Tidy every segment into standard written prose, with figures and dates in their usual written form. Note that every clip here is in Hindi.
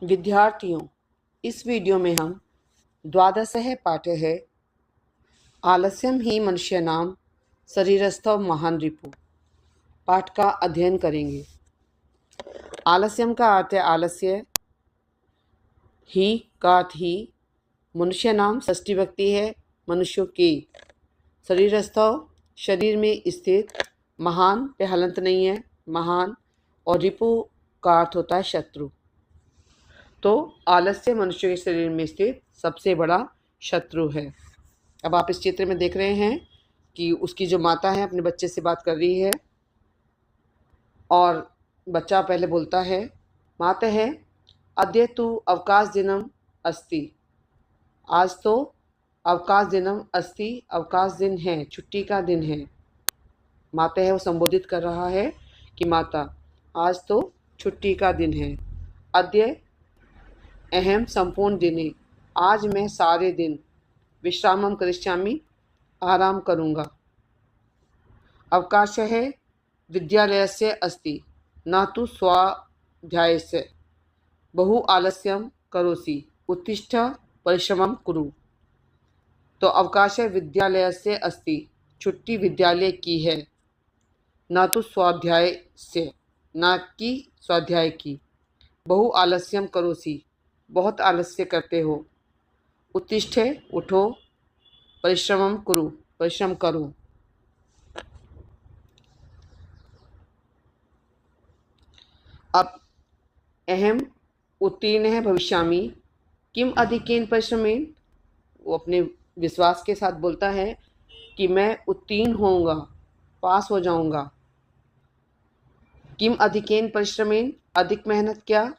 विद्यार्थियों, इस वीडियो में हम द्वादशः पाठः आलस्यम ही मनुष्याणां शरीरस्थो महान् रिपुः पाठ का अध्ययन करेंगे। आलस्यम का अर्थ है आलस्य, ही का अर्थ ही, मनुष्याणां षष्ठी विभक्ति है मनुष्यों की, शरीरस्थो शरीर में स्थित, महान पे हलंत नहीं है, महान, और रिपु का अर्थ होता है शत्रु। तो आलस्य मनुष्य के शरीर में स्थित सबसे बड़ा शत्रु है। अब आप इस चित्र में देख रहे हैं कि उसकी जो माता है अपने बच्चे से बात कर रही है और बच्चा पहले बोलता है, माता है अद्य तु अवकाश दिनम अस्ति, आज तो अवकाश दिनम अस्ति, अवकाश दिन है, छुट्टी का दिन है। माता है वो संबोधित कर रहा है कि माता आज तो छुट्टी का दिन है। अद्य अहम संपूर्ण दिने, आज मैं सारे दिन, विश्रामम करिष्यामि, आराम करूँगा। अवकाशः विद्यालयस्य अस्ति, न तु स्वाध्यायस्य, बहु आलस्यं करोसि, उत्तिष्ठ परिश्रमं कुरु। तो अवकाश विद्यालयस्य अस्ति, छुट्टी विद्यालय की है, न तो स्वाध्याय से, न कि स्वाध्याय की, बहु आलस्यम करोसि, बहुत आलस्य करते हो, उत्तिष्ठ उठो, परिश्रमम कुरु, परिश्रम करो। अब अहम उत्तीर्ण है भविष्यामि, किम अधिकेन परिश्रमेन, वो अपने विश्वास के साथ बोलता है कि मैं उत्तीर्ण होऊंगा, पास हो जाऊंगा। किम अधिकेन परिश्रमेन, अधिक मेहनत क्या,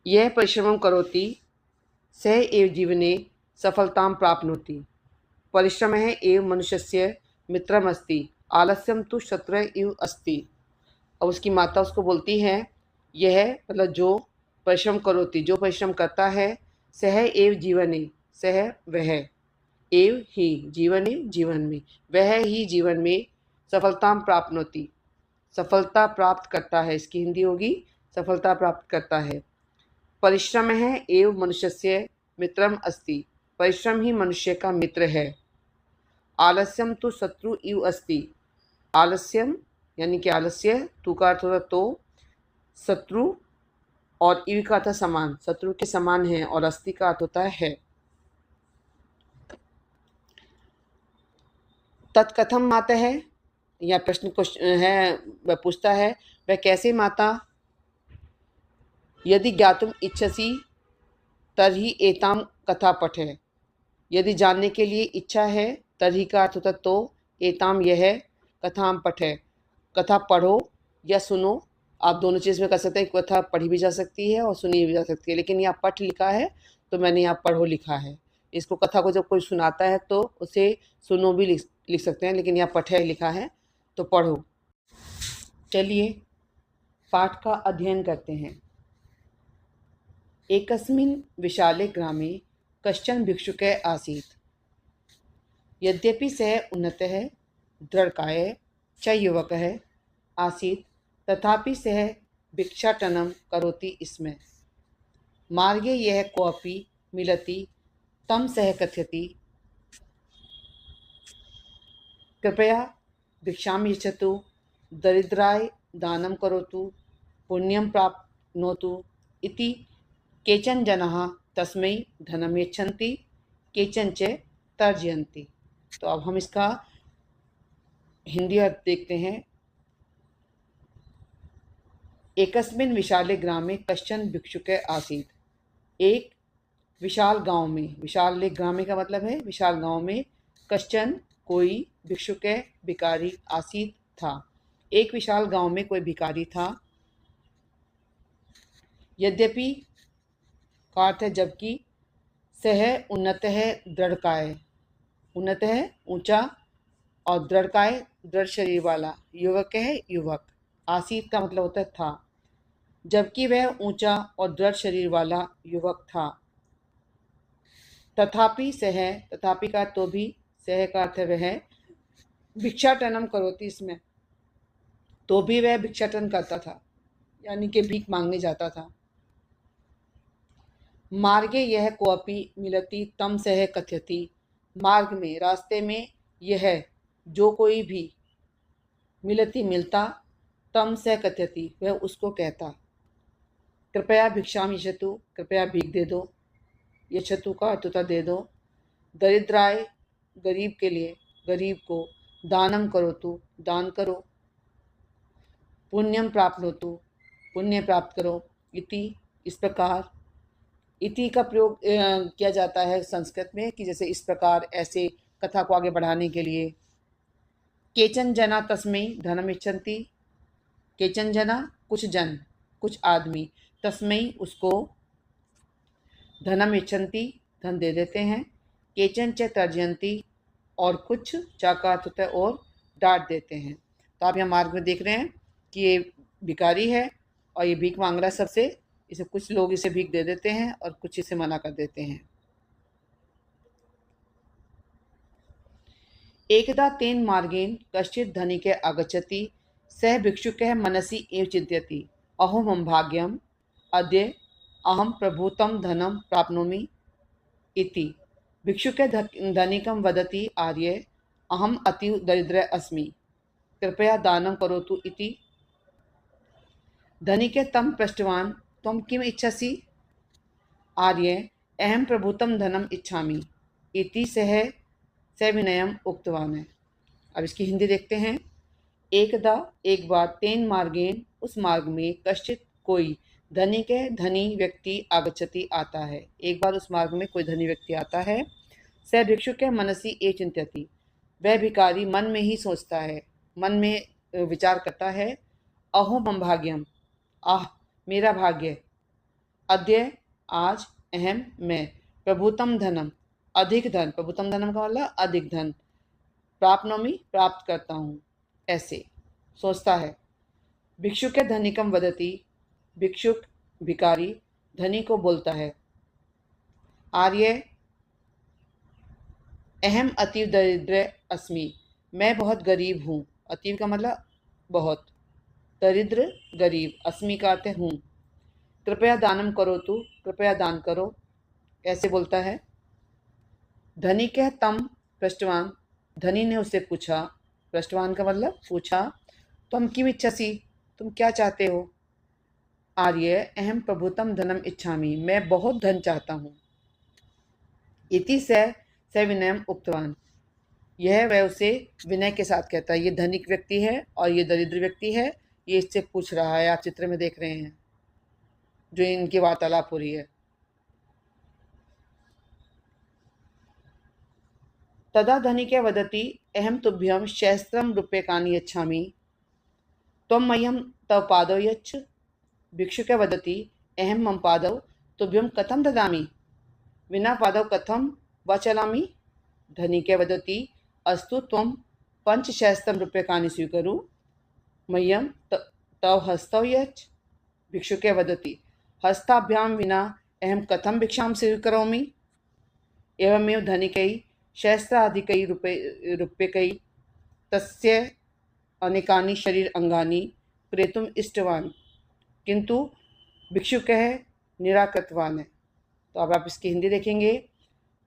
यह परिश्रमं करोति सह एव जीवने सफलतां प्राप्नोति। परिश्रमः एव मनुष्यस्य मित्रमस्ति, आलस्यम तु शत्रु इव अस्ति। और उसकी माता उसको बोलती है, यह मतलब जो परिश्रम करोति, जो परिश्रम करता है, सह एव जीवने, सह वह, एव ही जीवने जीवन में, वह ही जीवन में सफलतां प्राप्नोति, सफलता प्राप्त करता है। इसकी हिंदी होगी सफलता प्राप्त करता है। परिश्रम है एव मनुष्यस्य मित्रम अस्ति, परिश्रम ही मनुष्य का मित्र है। आलस्यम तो शत्रु इव अस्ति, आलस्यम यानी कि आलस्य, तू का अर्थ होता तो, शत्रु, और इव का अर्थ समान, शत्रु के समान है, और अस्ति का अर्थ होता है। तत्कथम माता है, यह प्रश्न है, वह पूछता है वह कैसे माता, यदि ज्ञातुम इच्छसि तर्हि एताम कथा पठे, यदि जानने के लिए इच्छा है, तर्हि का अर्थ होता तो, एताम यह, कथाम पठे, कथा पढ़ो या सुनो। आप दोनों चीज़ में कर सकते हैं, कथा पढ़ी भी जा सकती है और सुनी भी जा सकती है, लेकिन यहाँ पठ लिखा है तो मैंने यहाँ पढ़ो लिखा है। इसको कथा को जब कोई सुनाता है तो उसे सुनो भी लिख सकते हैं, लेकिन यहाँ पठे लिखा है तो पढ़ो। चलिए पाठ का अध्ययन करते हैं। एकस्मिन् विशाले ग्रामे कश्चन भिक्षुकः आसीत्, यद्यपि सः उन्नतः दृढकायः च युवकः आसीत्, तथापि सः भिक्षाटनं करोति स्म। मार्गे यः कोऽपि मिलति तं सः कथयति, कृपया भिक्षां यच्छतु, दरिद्राय दानं करोतु, पुण्यं प्राप्नोतु इति। केचन जनाः तस्मै धनं यच्छन्ति, केचन च तर्जयन्ति। तो अब हम इसका हिंदी अर्थ देखते हैं। एकस्मिन् विशाले ग्रामे कश्चन भिक्षुकः आसीत्, एक विशाल गांव में, विशाल ग्रामे का मतलब है विशाल गांव में, कश्चन कोई, भिक्षुकः भिखारी, आसीत् था, एक विशाल गांव में कोई भिखारी था। यद्यपि का अर्थ है जबकि, सह उन्नत है दृढ़काय, उन्नत है ऊंचा, और दृढ़काय दृढ़ शरीर वाला, युवक है युवक, आसीत का मतलब होता है था, जबकि वह ऊंचा और दृढ़ शरीर वाला युवक था। तथापि सह, तथापि का तो भी, सह का अर्थ है वह, भिक्षाटनम करोति, इसमें तो भी वह भिक्षाटन करता था। यानी कि भीख मांगने जाता था। मार्गे यह कोऽपि मिलति तम सह कथयति। मार्ग में, रास्ते में, यह जो कोई भी मिलति मिलता, तम सह कथयति वह उसको कहता। कृपया भिक्षाम यच्छतु, कृपया भीख दे दो। यच्छतु का अर्थ होता दे दो। दरिद्राय गरीब के लिए, गरीब को। दानम करोतु दान करो। पुण्यम प्राप्नोतु पुण्य प्राप्त करो। इति इस प्रकार। इति का प्रयोग किया जाता है संस्कृत में कि जैसे इस प्रकार, ऐसे कथा को आगे बढ़ाने के लिए। केचन जना तस्मै धनम इच्छन्ति। केचन जना कुछ जन, कुछ आदमी, तस्मै उसको, धनम इच्छन्ति धन दे देते हैं। केचन च तर्जयन्ति और कुछ, चाकात होता है और डांट देते हैं। तो आप यहाँ मार्ग में देख रहे हैं कि ये भिखारी है और ये भीख मांग रहा है सबसे। इसे कुछ लोग इसे भीख दे देते हैं और कुछ इसे मना कर देते हैं। एकदा तेन मार्गेण कश्चित् धनिके आगच्छति। सः भिक्षुकः मनसि एव चिन्तयति, अहो मम भाग्यम्, अद्य अहं प्रभूतं धनं प्राप्नोमि इति। भिक्षुकः धनिकं वदति, आर्य अहम् अतीव दरिद्रः अस्मि, कृपया दानं करोतु इति। धनिके तं पृष्टवान्, त्वं किम् इच्छसि? आर्य अहं प्रभूतं धनम् इच्छामि इति सः सविनयम् उक्तवान् है। अब इसकी हिंदी देखते हैं। एकदा एक बार, तेन मार्गेण उस मार्ग में, कश्चित कोई, धनिक धनी व्यक्ति आगच्छति आता है। एक बार उस मार्ग में कोई धनी व्यक्ति आता है। स भिक्षुक मनसि एव चिंत्यति, वह भिखारी मन में ही सोचता है, मन में विचार करता है। अहो मम भाग्यम, आह मेरा भाग्य। अद्य आज, अहम मैं, प्रभूतम धनम अधिक धन, प्रभूतम धनम का मतलब अधिक धन, प्राप्नोमि प्राप्त करता हूँ, ऐसे सोचता है। भिक्षुक धनिकम वदति, भिक्षुक भिखारी धनी को बोलता है। आर्य अहम अतीव दरिद्र अस्मि, मैं बहुत गरीब हूँ। अतीव का मतलब बहुत, दरिद्र गरीब, अस्मि का अर्थ हूँ। कृपया दानम करो तू, कृपया दान करो, ऐसे बोलता है। धनिक तम पृष्ठवान, धनी ने उससे पूछा, पृष्ठवान का मतलब पूछा, तुम किम इच्छसि, तुम क्या चाहते हो? आर्य अहम प्रभुतम धनम इच्छामि, मैं बहुत धन चाहता हूँ। इति स विनयम उक्तवान, यह वह उसे विनय के साथ कहता है। ये धनिक व्यक्ति है और ये दरिद्र व्यक्ति है, ये इससे पूछ रहा है। आप चित्र में देख रहे हैं जो इनकी वार्तालाप हो रही है। तदा धनिके वदति, अहम तुभ्यं सहस्रं रूप्यकाणि यच्छामि, त्वं मह्यं तव पादौ यच्छ। भिक्षुकः वदति, अहम मम पादौ तुभ्यं कथं ददामि, विना पादौ कथं वा चलामि। धनिके वदति, अस्तु त्वं पंचसहस्रं रूप्यकाणि स्वीकुरु, मह्यं तव हस्तौ यच्छ। भिक्षुकः वदति, हस्ताभ्यां विना अहं कथं भिक्षां स्वीकरोमि। एवमेव धनिकैः सहस्राधिकैः रूप्यकैः तस्य अनेकानि शरीर अंगानि क्रेतुम् इष्टवान्, किंतु भिक्षुकः निराकृतवान् है। तो अब आप इसकी हिंदी देखेंगे।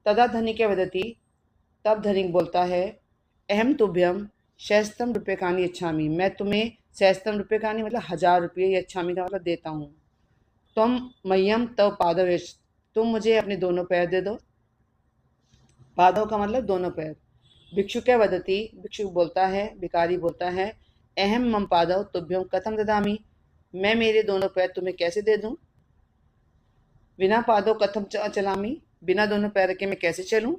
तदा धनिके वदति, तब धनिक बोलता है, अहम तुभ्यम सहस्त्रम रूप्यकाणि यच्छामि, मैं तुम्हें सहस्त्रम रूप्यकाणि मतलब 1000 रुपये, यच्छामि का मतलब देता हूँ। तुम मह्यम तव पादव यच्छ, तुम मुझे अपने दोनों पैर दे दो। पादव का मतलब दोनों पैर। भिक्षुकः वदति, भिक्षुक बोलता है, भिखारी बोलता है, अहम मम पादव तुभ्यं कथं ददामि, मैं मेरे दोनों पैर तुम्हें कैसे दे दूं। बिना पादव कथं चलामि, बिना दोनों पैर के मैं कैसे चलूं।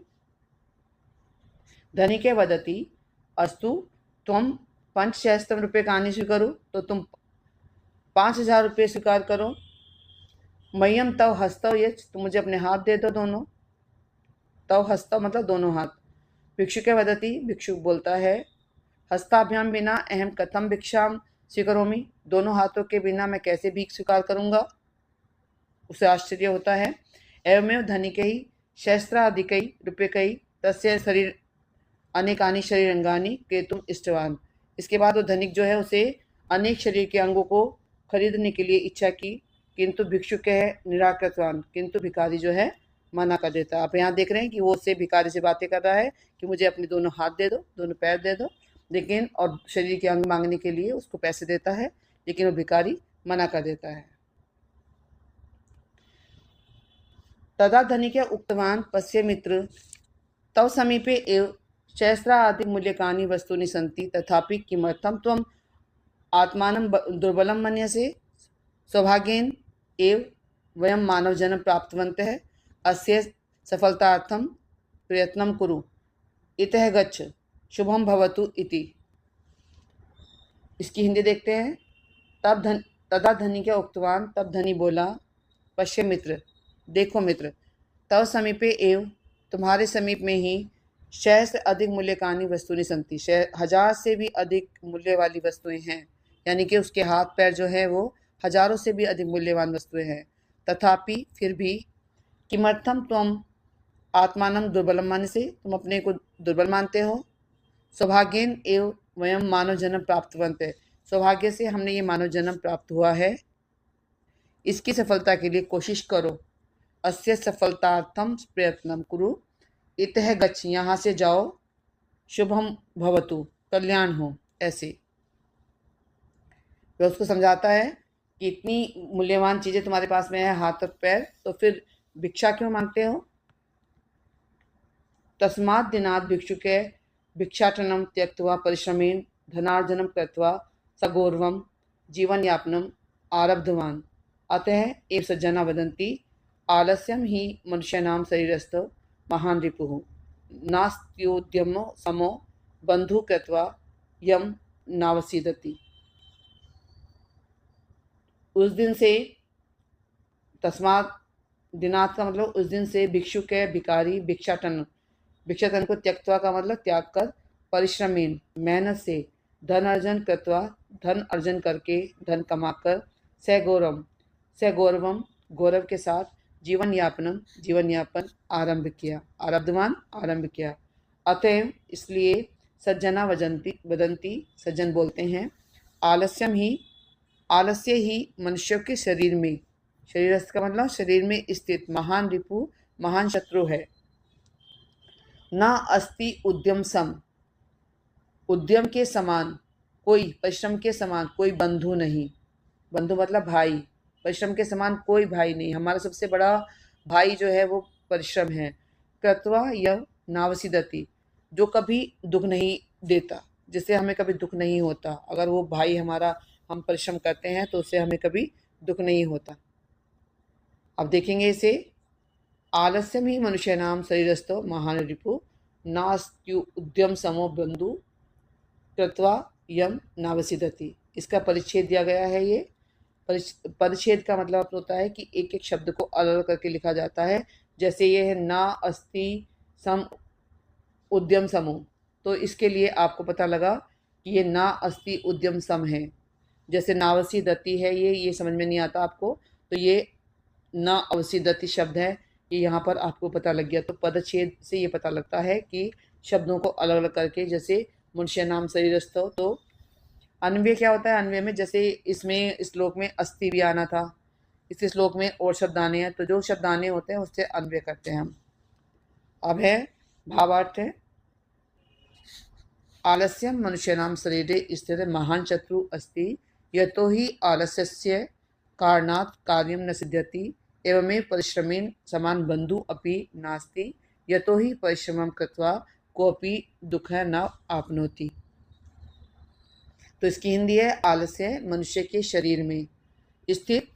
धनिके वदति, अस्तु त्वं पंचसहस्त्रम रूप्यकाणि स्वीकरो, तो तुम 5000 रुपये स्वीकार करो। मह्यम तव हस्तौ यच्छ, तुम मुझे अपने हाथ दे दो दोनों। तव हस्तौ मतलब दोनों हाथ। भिक्षुकः वदति, भिक्षुक बोलता है, हस्ताभ्याम बिना अहम कथम भिक्षाम स्वीकरोमि, दोनों हाथों के बिना मैं कैसे भीख स्वीकार करूंगा। उसे आश्चर्य होता है। एवमेव धनिकैः सहस्राधिकैः रूप्यकैः तस्य शरीर अनेकानि शरीरांगानि क्रेतुम् इष्टवान्। इसके बाद वो धनिक जो है उसे अनेक शरीर के अंगों को खरीदने के लिए इच्छा की, किंतु भिक्षुक है निराकृतवान, किंतु भिखारी जो है मना कर देता है। आप यहाँ देख रहे हैं कि वो उससे भिखारी से बातें कर रहा है कि मुझे अपने दोनों हाथ दे दो, दोनों पैर दे दो, लेकिन और शरीर के अंग मांगने के लिए उसको पैसे देता है, लेकिन वो भिखारी मना कर देता है। तदा धनिक उक्तवान पश्य मित्र तव समीपे एव सहस्राधिकमूल्यकानि वस्तूनि सन्ति तथापि किमर्थं त्वम् आत्मानं दुर्बलं मन्यसे। सौभाग्येन एव वयं मानवजन्म प्राप्तवन्तः, अस्य सफलतार्थं प्रयत्नं कुरु, इतः गच्छ, शुभम भवतु इति। इसकी हिंदी देखते हैं। तदा धनी क्या उक्तवान, तब धनी बोला, पश्य मित्र, देखो मित्र, तव समीपे एव, तुम्हारे समीप में ही, सहस्र अधिक मूल्यकानि वस्तुनि सन्ति, 1000 से भी अधिक मूल्य वाली वस्तुएं हैं, यानी कि उसके हाथ पैर जो है वो हजारों से भी अधिक मूल्यवान वस्तुएं हैं। तथापि फिर भी, किमर्थम त्वम आत्मानं दुर्बलम मानसे से, तुम अपने को दुर्बल मानते हो। सौभाग्येन एव वयम मानव जन्म प्राप्तवंत है, सौभाग्य से हमने ये मानव जन्म प्राप्त हुआ है, इसकी सफलता के लिए कोशिश करो। अस्य सफलतार्थम प्रयत्नम कुरु, इतः गच्छ, यहाँ से जाओ, शुभम भवतु, कल्याण हो। ऐसे वह उसको समझाता है कि इतनी मूल्यवान चीज़ें तुम्हारे पास में है, हाथ और पैर, तो फिर भिक्षा क्यों मांगते हो। तस्मात् दिनात् भिक्षुके भिक्षाटनं त्यक्त्वा परिश्रमेण धनार्जनं कृत्वा सगौरवं जीवनयापनम् आरब्धवान्। अतः एव सज्जना वदन्ति, आलस्यं हि मनुष्याणां शरीरस्थो महान् रिपुः, नास्त्युद्यमो समो बन्धुः कृत्वा यं नावसीदति। उस दिन से, तस्मात् दिनात् का मतलब उस दिन से, भिक्षुक है भिखारी भिक्षाटन, भिक्षाटन को त्यक्त्वा का मतलब त्याग कर, परिश्रमेन मेहनत से, धन अर्जन कृत्वा धन अर्जन करके, धन कमाकर, सगौरवम गौरव के साथ, जीवन यापन आरंभ किया, आरब्धवान आरंभ किया। अतएव इसलिए सज्जना वदंती सज्जन बोलते हैं, आलस्य ही मनुष्य के शरीर में, शरीरस्थ का मतलब शरीर में स्थित महान रिपु, महान शत्रु है। ना अस्ति उद्यम सम, उद्यम के समान कोई, परिश्रम के समान कोई बंधु नहीं, बंधु मतलब भाई, परिश्रम के समान कोई भाई नहीं, हमारा सबसे बड़ा भाई जो है वो परिश्रम है। कृत्वा यह नावसीदति, जो कभी दुख नहीं देता, जिससे हमें कभी दुख नहीं होता, अगर वो भाई हमारा, हम परिश्रम करते हैं तो उससे हमें कभी दुख नहीं होता। अब देखेंगे इसे, आलस्यम ही मनुष्याणां शरीरस्थो महान् रिपुः, नास्त्यु उद्यम समो बंधु कृत्वा यम नावसीदति। इसका परिच्छेद दिया गया है। ये परिच्छेद का मतलब होता है कि एक एक शब्द को अलग अलग करके लिखा जाता है। जैसे ये है ना अस्ति सम उद्यम समो, तो इसके लिए आपको पता लगा कि ये ना अस्ति उद्यम सम है। जैसे नावसीदति है, ये समझ में नहीं आता आपको, तो ये न अवसीदति शब्द है, ये यहाँ पर आपको पता लग गया। तो पदच्छेद से ये पता लगता है कि शब्दों को अलग अलग करके, जैसे मनुष्याणां शरीरस्थो, तो अन्वय क्या होता है, अन्वय में जैसे इसमें इस श्लोक में अस्थि भी आना था, इस श्लोक में और शब्द आने हैं, तो जो शब्द आने होते हैं उससे अन्वय करते हैं हम। अब है भावार्थ है, आलस्यम मनुष्याणां शरीरे स्थित महान शत्रु अस्ति, यतो हि आलस्यस्य कारणात् कार्यं न सिद्ध्यति, एवमेव परिश्रमेण समान बंधु अपि नास्ति, यतो हि परिश्रमं कृत्वा कोऽपि दुःखं न आपनोति। तो इसकी हिंदी है, आलस्य मनुष्य के शरीर में स्थित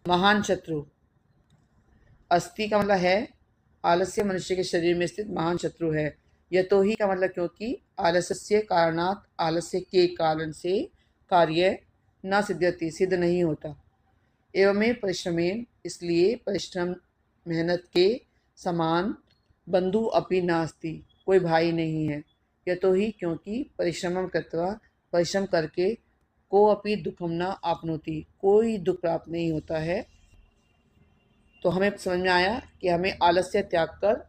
महान शत्रु, अस्थि का मतलब है, आलस्य मनुष्य के शरीर में स्थित महान शत्रु है। यतो ही का मतलब क्योंकि, आलस्य कारणात्, आलस्य के कारण से, कार्य न सिद्ध्यति, सिद्ध नहीं होता, एवमेव परिश्रमेण, इसलिए परिश्रम मेहनत के समान, बंधु अपि नास्ति, कोई भाई नहीं है। यतो ही क्योंकि, परिश्रमं कृत्वा, परिश्रम करके, को अपि दुखम न आपनोति, कोई दुख प्राप्त नहीं होता है। तो हमें समझ में आया कि हमें आलस्य त्याग कर,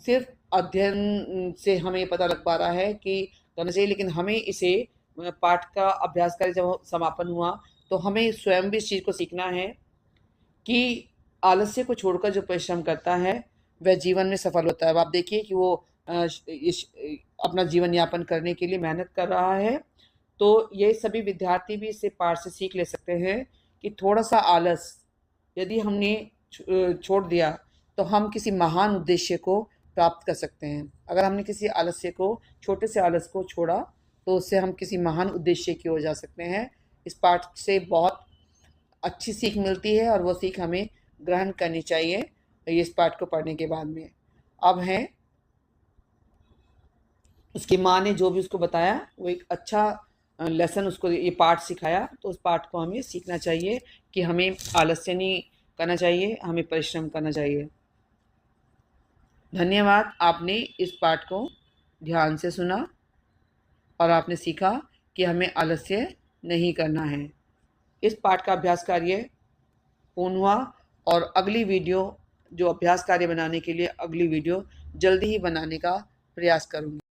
सिर्फ अध्ययन से हमें पता लग पा रहा है कि करना चाहिए, लेकिन हमें इसे पाठ का अभ्यास कर जब समापन हुआ तो हमें स्वयं भी इस चीज़ को सीखना है कि आलस्य को छोड़कर जो परिश्रम करता है वह जीवन में सफल होता है। अब आप देखिए कि वो अपना जीवन यापन करने के लिए मेहनत कर रहा है। तो ये सभी विद्यार्थी भी इससे पाठ से सीख ले सकते हैं कि थोड़ा-सा आलस यदि हमने छोड़ दिया तो हम किसी महान उद्देश्य को प्राप्त कर सकते हैं। अगर हमने किसी आलस्य को, छोटे से आलस को छोड़ा तो उससे हम किसी महान उद्देश्य की ओर जा सकते हैं। इस पाठ से बहुत अच्छी सीख मिलती है और वो सीख हमें ग्रहण करनी चाहिए इस पाठ को पढ़ने के बाद में। अब है उसकी माँ ने जो भी उसको बताया वो एक अच्छा लेसन उसको ये पाठ सिखाया, तो उस पाठ को हमें सीखना चाहिए कि हमें आलस्य नहीं करना चाहिए, हमें परिश्रम करना चाहिए। धन्यवाद, आपने इस पाठ को ध्यान से सुना और आपने सीखा कि हमें आलस्य नहीं करना है। इस पाठ का अभ्यास कार्य पूर्ण हुआ और अगली वीडियो जो अभ्यास कार्य बनाने के लिए अगली वीडियो जल्दी ही बनाने का प्रयास करूँगी।